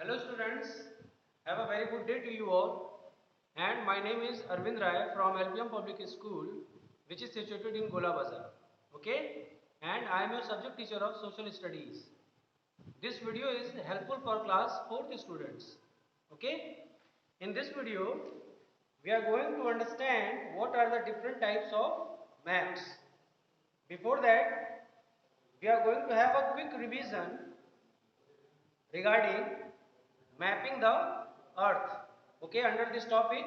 Hello students, have a very good day to you all. And my name is Arvind Rai from LPM Public School, which is situated in Gola Bazar. Okay? And I am your subject teacher of Social Studies. This video is helpful for class 4th students. Okay? In this video, we are going to understand what are the different types of maps. Before that, we are going to have a quick revision regarding mapping the earth. Okay, under this topic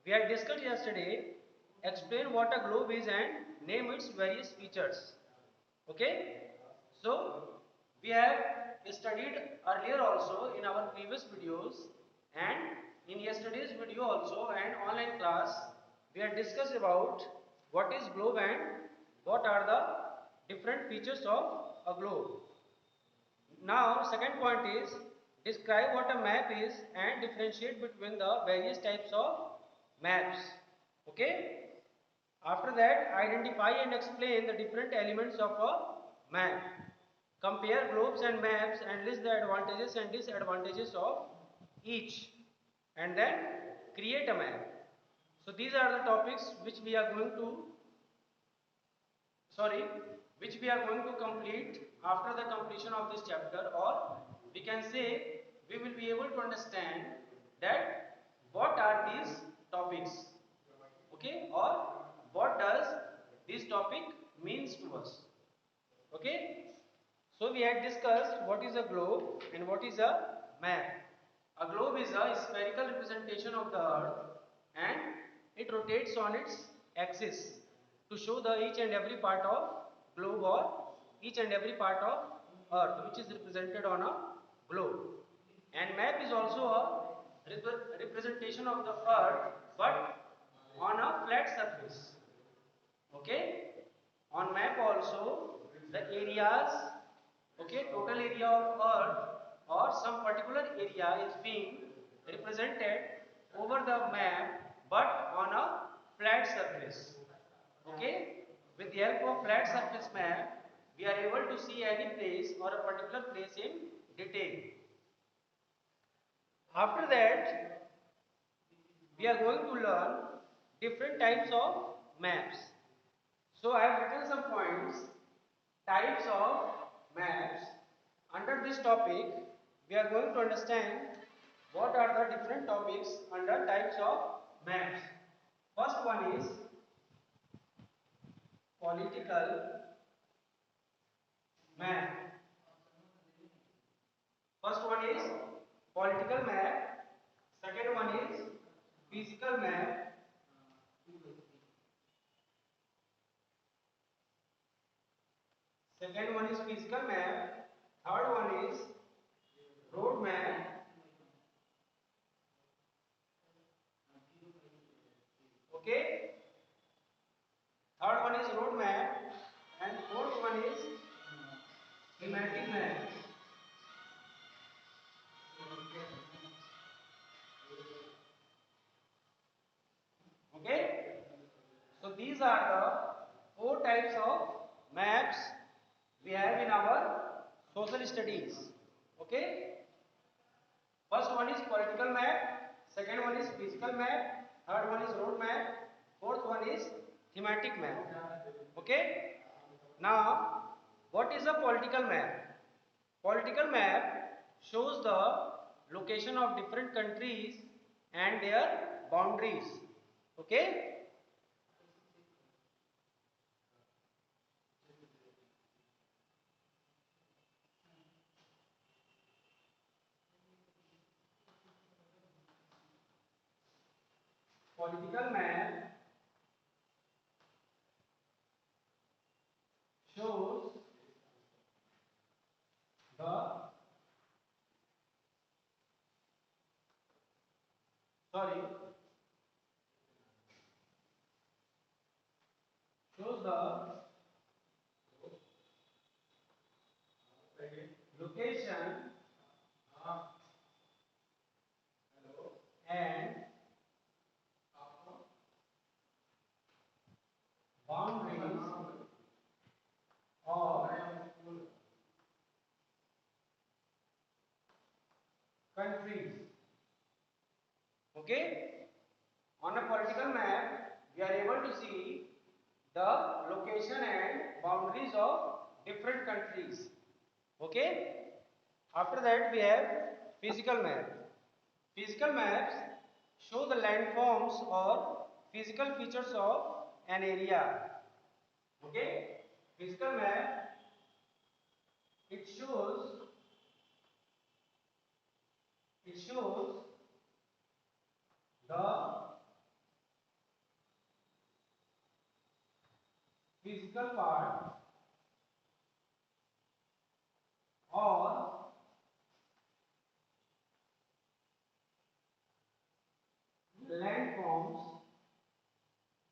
we had discussed yesterday, explain what a globe is and name its various features. Okay, so we have studied earlier also in our previous videos, and in yesterday's video also and online class we had discussed about what is globe and what are the different features of a globe. Now, second point is describe what a map is and differentiate between the various types of maps. Okay? After that, identify and explain the different elements of a map. Compare globes and maps and list the advantages and disadvantages of each. And then create a map. So, these are the topics which we are going to sorry which we are going to complete after the completion of this chapter, or we can say we will be able to understand that what are these topics, okay, or what does this topic means to us. Okay, so we had discussed what is a globe and what is a map. A globe is a spherical representation of the earth and it rotates on its axis to show the each and every part of globe or each and every part of earth which is represented on a globe. And map is also a representation of the earth but on a flat surface. Okay, on map also the areas, okay, total area of earth or some particular area is being represented over the map but on a flat surface. Okay, with the help of flat surface map we are able to see any place or a particular place in detail. After that we are going to learn different types of maps. So I have written some points, types of maps. Under this topic, we are going to understand what are the different topics under types of maps. First one is political map. First one is political map. Second one is physical map. Second one is physical map. Third one is road map. Okay. Third one is road map. And fourth one is thematic map. Okay. So these are the four types of maps we have in our social studies. Okay. First one is political map, second one is physical map, third one is road map, fourth one is thematic map. Okay. Now, what is a political map? Political map shows the location of different countries and their boundaries. Okay. Political map shows the sorry shows the location and boundaries of countries. Okay, on a political map we are able to see the location and boundaries of different countries. Okay, after that we have physical map. Physical maps show the landforms or physical features of an area. Okay, physical map, it shows the physical part or landforms.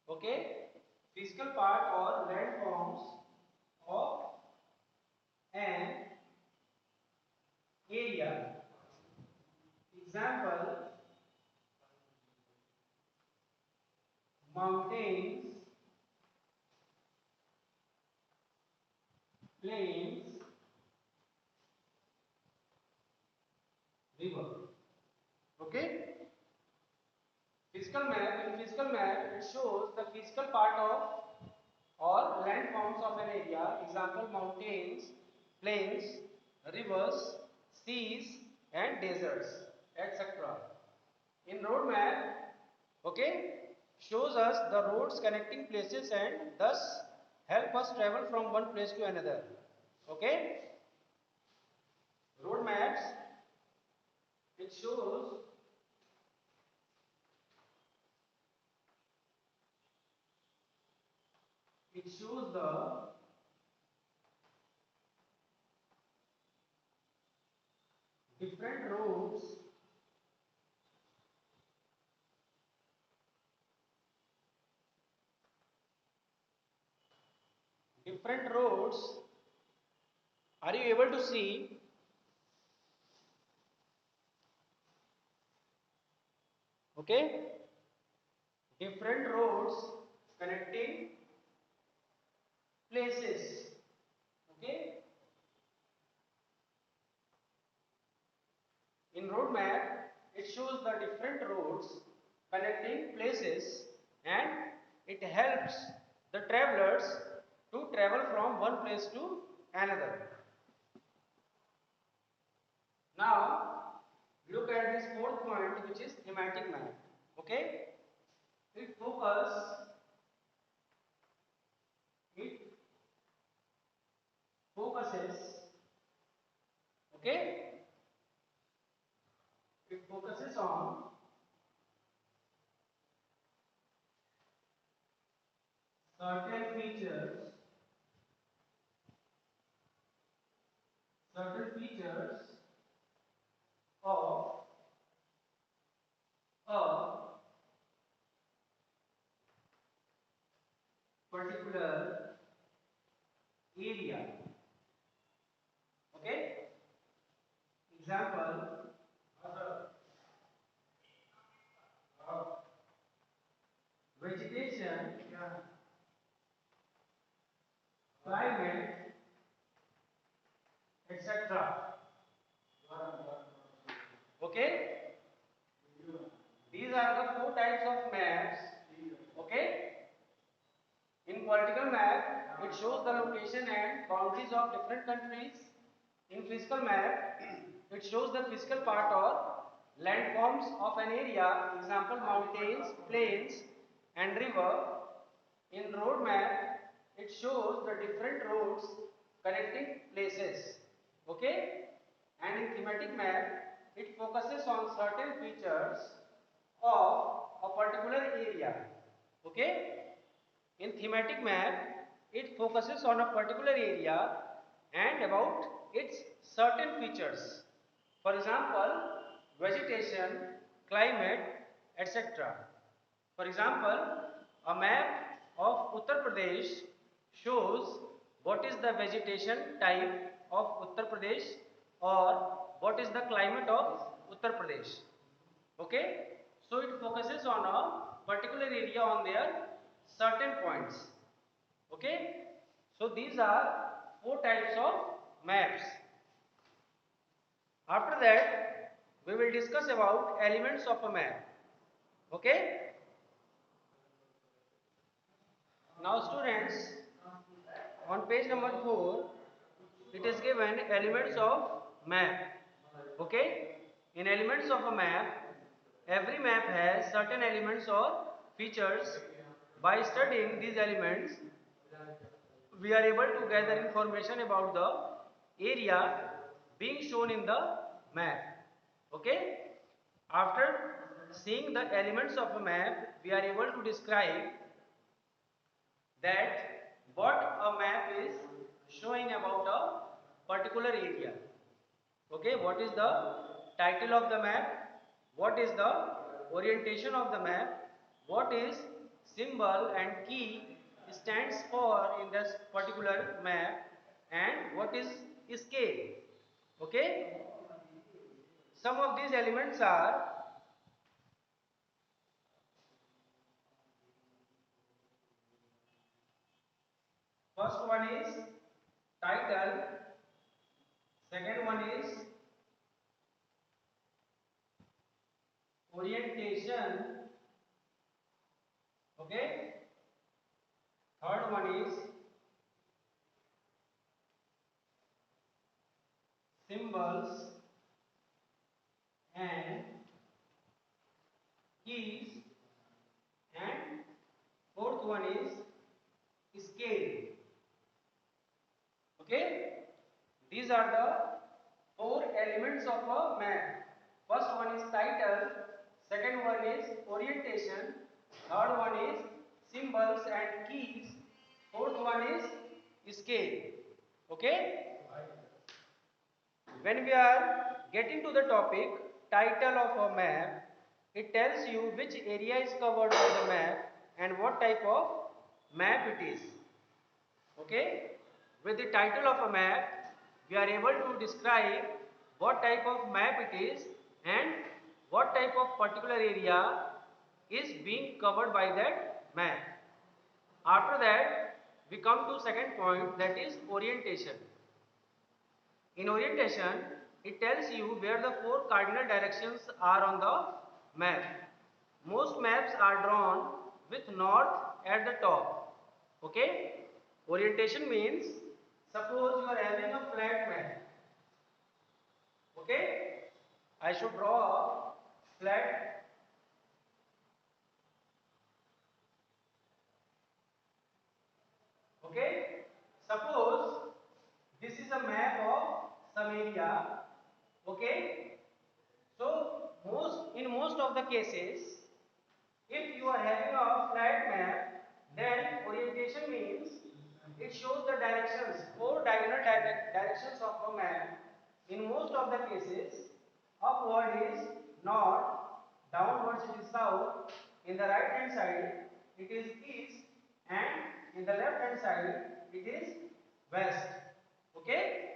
Okay, physical part or landforms of an area. Example, mountains, plains, river. Okay, physical map, in physical map it shows the physical part of or landforms of an area. Example, mountains, plains, rivers, seas and deserts, etc. In road map, okay, shows us the roads connecting places and thus help us travel from one place to another. Okay, road maps, it shows the different roads, different roads. Are you able to see? Okay, different roads connecting places. Okay, in road map it shows the different roads connecting places and it helps the travelers to travel from one place to another. Now look at this fourth point, which is thematic map. Okay, it it focuses, okay, it focuses on certain features of a particular area. Okay, example, vegetation, climate, etc. Okay, these are the four types of maps. Okay, in political map it shows the location and boundaries of different countries. In physical map it shows the physical part or landforms of an area. Example, mountains, plains and river. In road map it shows the different roads connecting places. Okay, and in thematic map it focuses on certain features of a particular area. Okay, in thematic map it focuses on a particular area and about its certain features. For example, vegetation, climate, etc. For example, a map of Uttar Pradesh shows what is the vegetation type of Uttar Pradesh or what is the climate of Uttar Pradesh. Okay, so it focuses on a particular area on their certain points. Okay, so these are four types of maps. After that we will discuss about elements of a map. Okay? Now students, on page number 4, it is given elements of map. Okay? In elements of a map, every map has certain elements or features. By studying these elements, we are able to gather information about the area being shown in the map. Okay? After seeing the elements of a map, we are able to describe that what a map is showing about a particular area. Okay, what is the title of the map, what is the orientation of the map, what is symbol and key stands for in this particular map, and what is scale. Okay, some of these elements are: first one is title, second one is orientation, okay, third one is symbols and keys, and fourth one is scale. Okay, these are the four elements of a map. First one is title, second one is orientation, third one is symbols and keys, fourth one is scale. Okay, when we are getting to the topic title of a map, it tells you which area is covered by the map and what type of map it is. Okay, with the title of a map, we are able to describe what type of map it is and what type of particular area is being covered by that map. After that, we come to second point, that is orientation. In orientation, it tells you where the four cardinal directions are on the map. Most maps are drawn with north at the top. Okay? Orientation means, suppose you are having a flat map. Okay? I should draw a flat. Okay? Suppose this is a map of some area. Okay? So most of the cases, if you are having a flat map, then orientation means it shows the directions, four diagonal directions of a map. In most of the cases, upward is north, downwards it is south, in the right hand side it is east, and in the left hand side it is west. Okay?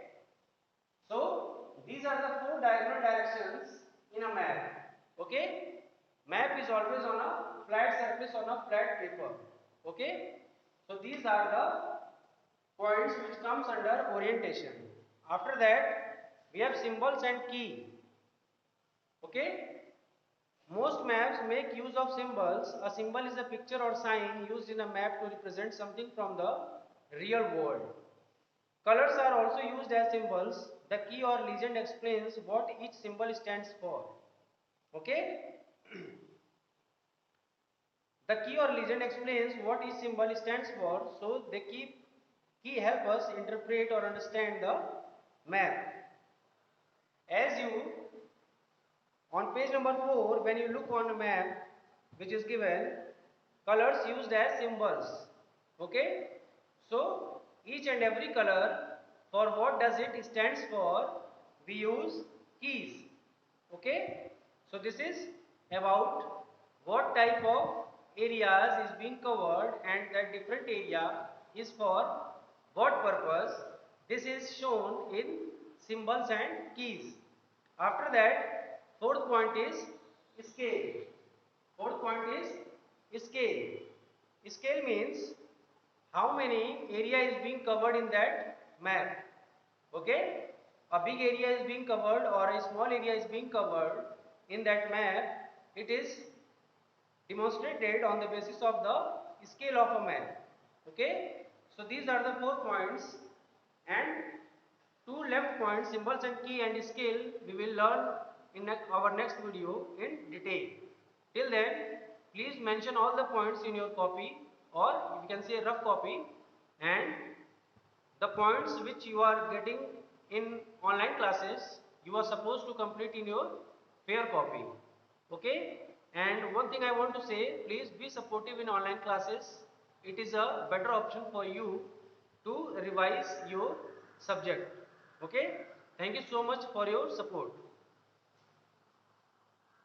So these are the four diagonal directions in a map. Okay? Map is always on a flat surface, on a flat paper. Okay? So these are the points which comes under orientation. After that, we have symbols and key. Okay? Most maps make use of symbols. A symbol is a picture or sign used in a map to represent something from the real world. Colors are also used as symbols. The key or legend explains what each symbol stands for. Okay? The key or legend explains what each symbol stands for, so the key help us interpret or understand the map. As you, on page number 4, when you look on a map which is given, colors used as symbols. Okay? So each and every color, for what does it stands for, we use keys. Okay? So this is about what type of areas is being covered and that different area is for what purpose. This is shown in symbols and keys. After that, fourth point is scale. Fourth point is scale. Scale means how many area is being covered in that map. Okay? a big area is being covered or a small area is being covered in that map, it is demonstrated on the basis of the scale of a map. Okay, so these are the 4 points, and two left points, symbols and key and scale, we will learn in our next video in detail. Till then, please mention all the points in your copy, or you can say rough copy, and the points which you are getting in online classes, you are supposed to complete in your fair copy. Okay, and one thing I want to say, please be supportive in online classes. It is a better option for you to revise your subject. Okay, thank you so much for your support.